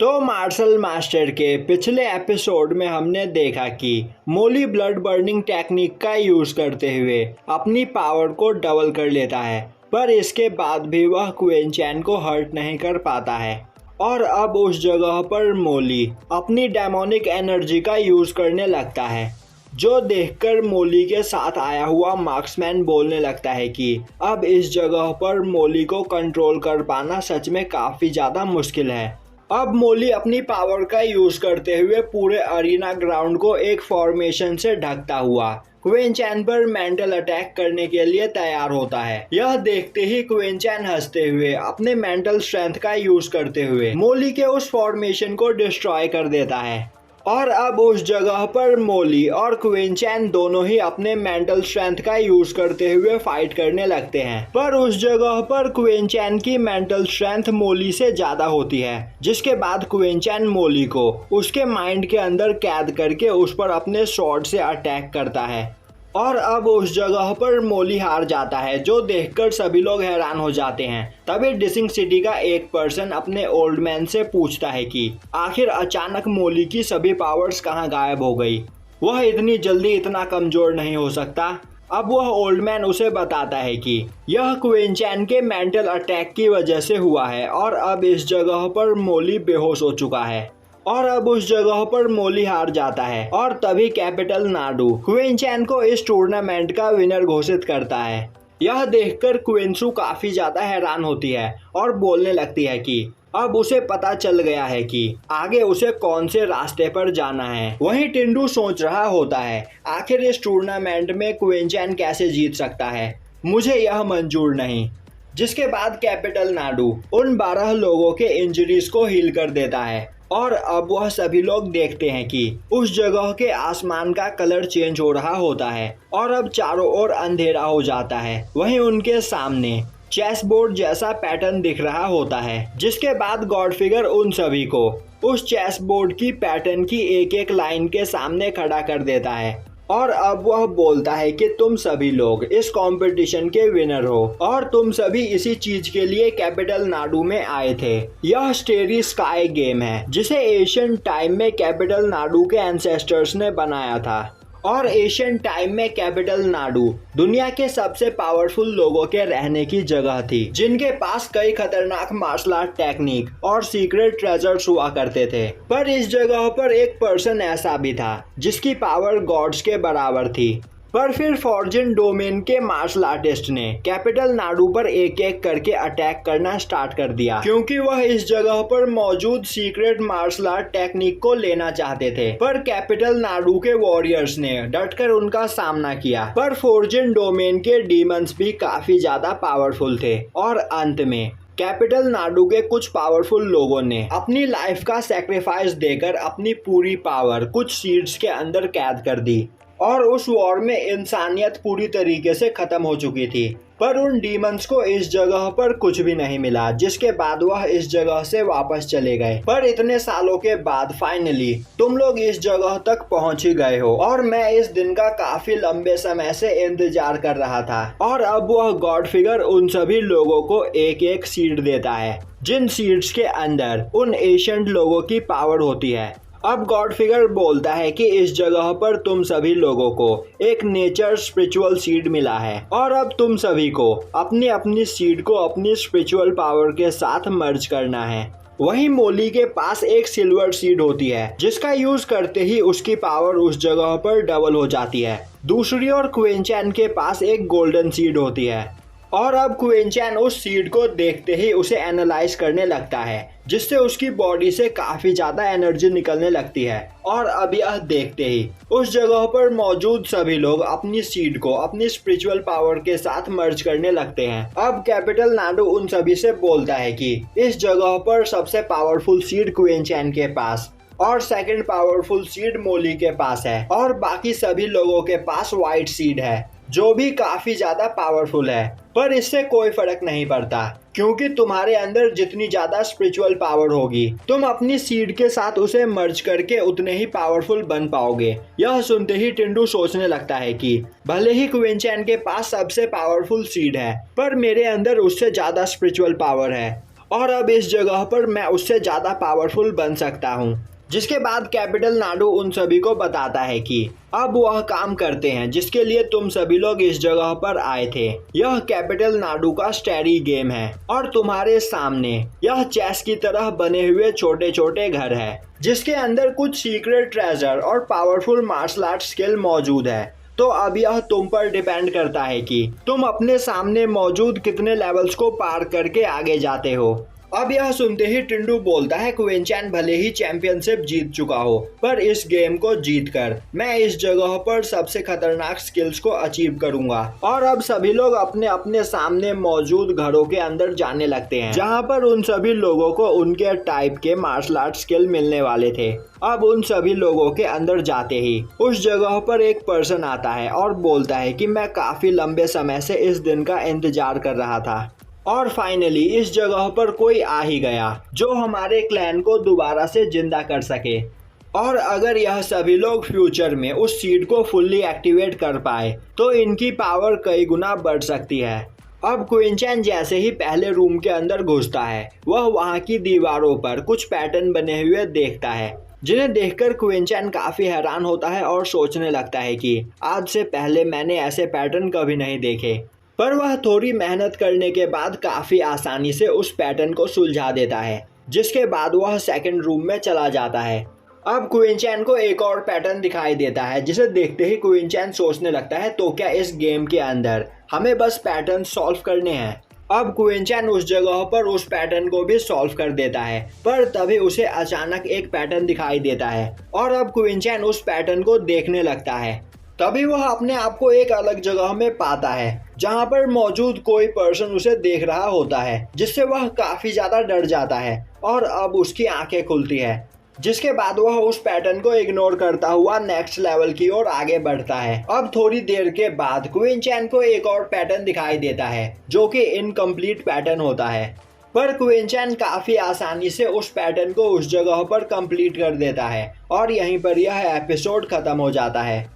तो martial master के पिछले एपिसोड में हमने देखा कि मोली ब्लड बर्निंग टेक्निक का यूज करते हुए अपनी पावर को डबल कर लेता है, पर इसके बाद भी वह क्वीन चैन को हर्ट नहीं कर पाता है। और अब उस जगह पर मोली अपनी डेमोनिक एनर्जी का यूज करने लगता है, जो देखकर मोली के साथ आया हुआ मार्क्समैन बोलने लगता है कि अब इस जगह पर मोली को कंट्रोल कर पाना सच में काफ़ी ज़्यादा मुश्किल है। अब मोली अपनी पावर का यूज करते हुए पूरे अरीना ग्राउंड को एक फॉर्मेशन से ढकता हुआ क्वीन चैन पर मेंटल अटैक करने के लिए तैयार होता है। यह देखते ही क्वीन चैन हंसते हुए अपने मेंटल स्ट्रेंथ का यूज करते हुए मोली के उस फॉर्मेशन को डिस्ट्रॉय कर देता है। और अब उस जगह पर मोली और क्वीन चैन दोनों ही अपने मेंटल स्ट्रेंथ का यूज करते हुए फाइट करने लगते हैं, पर उस जगह पर क्वीन चैन की मेंटल स्ट्रेंथ मोली से ज्यादा होती है, जिसके बाद क्वीन चैन मोली को उसके माइंड के अंदर कैद करके उस पर अपने स्वॉर्ड से अटैक करता है। और अब उस जगह पर मोली हार जाता है, जो देखकर सभी लोग हैरान हो जाते हैं। तभी डिसिंग सिटी का एक पर्सन अपने ओल्ड मैन से पूछता है कि आखिर अचानक मोली की सभी पावर्स कहाँ गायब हो गई, वह इतनी जल्दी इतना कमजोर नहीं हो सकता। अब वह ओल्ड मैन उसे बताता है कि यह क्वीन चैन के मेंटल अटैक की वजह से हुआ है और अब इस जगह पर मोली बेहोश हो चुका है। और अब उस जगह पर मोली हार जाता है और तभी कैपिटल नाडू क्वीन चैन को इस टूर्नामेंट का विनर घोषित करता है। यह देखकर क्वींसू काफी ज्यादा हैरान होती है और बोलने लगती है कि अब उसे पता चल गया है कि आगे उसे कौन से रास्ते पर जाना है। वहीं टिंडू सोच रहा होता है आखिर इस टूर्नामेंट में क्वीन चैन कैसे जीत सकता है, मुझे यह मंजूर नहीं। जिसके बाद कैपिटल नाडू उन 12 लोगों के इंजरीज को हील कर देता है और अब वह सभी लोग देखते हैं कि उस जगह के आसमान का कलर चेंज हो रहा होता है और अब चारों ओर अंधेरा हो जाता है। वहीं उनके सामने चेस बोर्ड जैसा पैटर्न दिख रहा होता है, जिसके बाद गॉड फिगर उन सभी को उस चेस बोर्ड की पैटर्न की एक एक लाइन के सामने खड़ा कर देता है। और अब वह बोलता है कि तुम सभी लोग इस कंपटीशन के विनर हो और तुम सभी इसी चीज के लिए कैपिटल नाडू में आए थे। यह स्टेरी स्काई गेम है, जिसे एशियन टाइम में कैपिटल नाडू के एंसेस्टर्स ने बनाया था। और एशियन टाइम में कैपिटल नाडू दुनिया के सबसे पावरफुल लोगों के रहने की जगह थी, जिनके पास कई खतरनाक मार्शल आर्ट टेक्निक और सीक्रेट ट्रेजर्स हुआ करते थे। पर इस जगह पर एक पर्सन ऐसा भी था जिसकी पावर गॉड्स के बराबर थी। पर फिर फॉर्जिन डोमेन के मार्शल आर्टिस्ट ने कैपिटल नाडू पर एक एक करके अटैक करना स्टार्ट कर दिया, क्योंकि वह इस जगह पर मौजूद सीक्रेट मार्शल आर्ट टेक्निक को लेना चाहते थे। पर कैपिटल नाडू के वॉरियर्स ने डटकर उनका सामना किया, पर फॉर्जिन डोमेन के डीमंस भी काफी ज्यादा पावरफुल थे। और अंत में कैपिटल नाडू के कुछ पावरफुल लोगों ने अपनी लाइफ का सैक्रिफाइस देकर अपनी पूरी पावर कुछ सीड्स के अंदर कैद कर दी और उस वॉर में इंसानियत पूरी तरीके से खत्म हो चुकी थी। पर उन डीमंस को इस जगह पर कुछ भी नहीं मिला, जिसके बाद वह इस जगह से वापस चले गए। पर इतने सालों के बाद फाइनली तुम लोग इस जगह तक पहुंच ही गए हो और मैं इस दिन का काफी लंबे समय से इंतजार कर रहा था। और अब वह गॉड फिगर उन सभी लोगों को एक एक सीड देता है, जिन सीड्स के अंदर उन एशियंट लोगों की पावर होती है। अब गॉड फिगर बोलता है कि इस जगह पर तुम सभी लोगों को एक नेचर स्पिरिचुअल सीड मिला है और अब तुम सभी को अपनी अपनी सीड को अपनी स्पिरिचुअल पावर के साथ मर्ज करना है। वहीं मोली के पास एक सिल्वर सीड होती है, जिसका यूज करते ही उसकी पावर उस जगह पर डबल हो जाती है। दूसरी ओर क्वीन चैन के पास एक गोल्डन सीड होती है और अब क्वीन चैन उस सीड को देखते ही उसे एनालाइज करने लगता है, जिससे उसकी बॉडी से काफी ज्यादा एनर्जी निकलने लगती है। और अब यह देखते ही उस जगह पर मौजूद सभी लोग अपनी सीड को अपनी स्पिरिचुअल पावर के साथ मर्ज करने लगते हैं। अब कैपिटल नाडू उन सभी से बोलता है कि इस जगह पर सबसे पावरफुल सीड क्वीन चैन के पास और सेकंड पावरफुल सीड मोली के पास है और बाकी सभी लोगों के पास व्हाइट सीड है, जो भी काफी ज्यादा पावरफुल है। पर इससे कोई फर्क नहीं पड़ता, क्योंकि तुम्हारे अंदर जितनी ज्यादा स्पिरिचुअल पावर होगी तुम अपनी सीड के साथ उसे मर्ज करके उतने ही पावरफुल बन पाओगे। यह सुनते ही टिंडू सोचने लगता है कि भले ही क्वीन चैन के पास सबसे पावरफुल सीड है, पर मेरे अंदर उससे ज्यादा स्पिरिचुअल पावर है और अब इस जगह पर मैं उससे ज़्यादा पावरफुल बन सकता हूँ। जिसके बाद कैपिटल नाडू उन सभी को बताता है कि अब वह काम करते हैं जिसके लिए तुम सभी लोग इस जगह पर आए थे। यह कैपिटल नाडू का स्टैरी गेम है और तुम्हारे सामने यह चेस की तरह बने हुए छोटे छोटे घर है जिसके अंदर कुछ सीक्रेट ट्रेजर और पावरफुल मार्शल आर्ट स्किल मौजूद है। तो अब यह तुम पर डिपेंड करता है कि तुम अपने सामने मौजूद कितने लेवल्स को पार करके आगे जाते हो। अब यह सुनते ही टिंडू बोलता है क्वीन चैन भले ही चैंपियनशिप जीत चुका हो पर इस गेम को जीतकर मैं इस जगह पर सबसे खतरनाक स्किल्स को अचीव करूंगा। और अब सभी लोग अपने अपने सामने मौजूद घरों के अंदर जाने लगते हैं जहां पर उन सभी लोगों को उनके टाइप के मार्शल आर्ट स्किल मिलने वाले थे। अब उन सभी लोगों के अंदर जाते ही उस जगह पर एक पर्सन आता है और बोलता है कि मैं काफी लंबे समय से इस दिन का इंतजार कर रहा था और फाइनली इस जगह पर कोई आ ही गया जो हमारे क्लैन को दोबारा से जिंदा कर सके। और अगर यह सभी लोग फ्यूचर में उस सीड को फुल्ली एक्टिवेट कर पाए तो इनकी पावर कई गुना बढ़ सकती है। अब क्वीन चैन जैसे ही पहले रूम के अंदर घुसता है वह वहां की दीवारों पर कुछ पैटर्न बने हुए देखता है जिन्हें देखकर क्वीन चैन काफी हैरान होता है और सोचने लगता है कि आज से पहले मैंने ऐसे पैटर्न कभी नहीं देखे। पर वह थोड़ी मेहनत करने के बाद काफ़ी आसानी से उस पैटर्न को सुलझा देता है जिसके बाद वह सेकंड रूम में चला जाता है। अब क्वीन चैन को एक और पैटर्न दिखाई देता है जिसे देखते ही क्वीन चैन सोचने लगता है तो क्या इस गेम के अंदर हमें बस पैटर्न सॉल्व करने हैं। अब क्वीन चैन उस जगह पर उस पैटर्न को भी सॉल्व कर देता है पर तभी उसे अचानक एक पैटर्न दिखाई देता है और अब क्वीन चैन उस पैटर्न को देखने लगता है। तभी वह अपने आप को एक अलग जगह में पाता है जहां पर मौजूद कोई पर्सन उसे देख रहा होता है जिससे वह काफी ज्यादा डर जाता है और अब उसकी आंखें खुलती है जिसके बाद वह उस पैटर्न को इग्नोर करता हुआ नेक्स्ट लेवल की ओर आगे बढ़ता है। अब थोड़ी देर के बाद क्वीन चैन को एक और पैटर्न दिखाई देता है जो कि इनकम्प्लीट पैटर्न होता है पर क्वीन चैन काफी आसानी से उस पैटर्न को उस जगह पर कंप्लीट कर देता है और यहीं पर यह एपिसोड खत्म हो जाता है।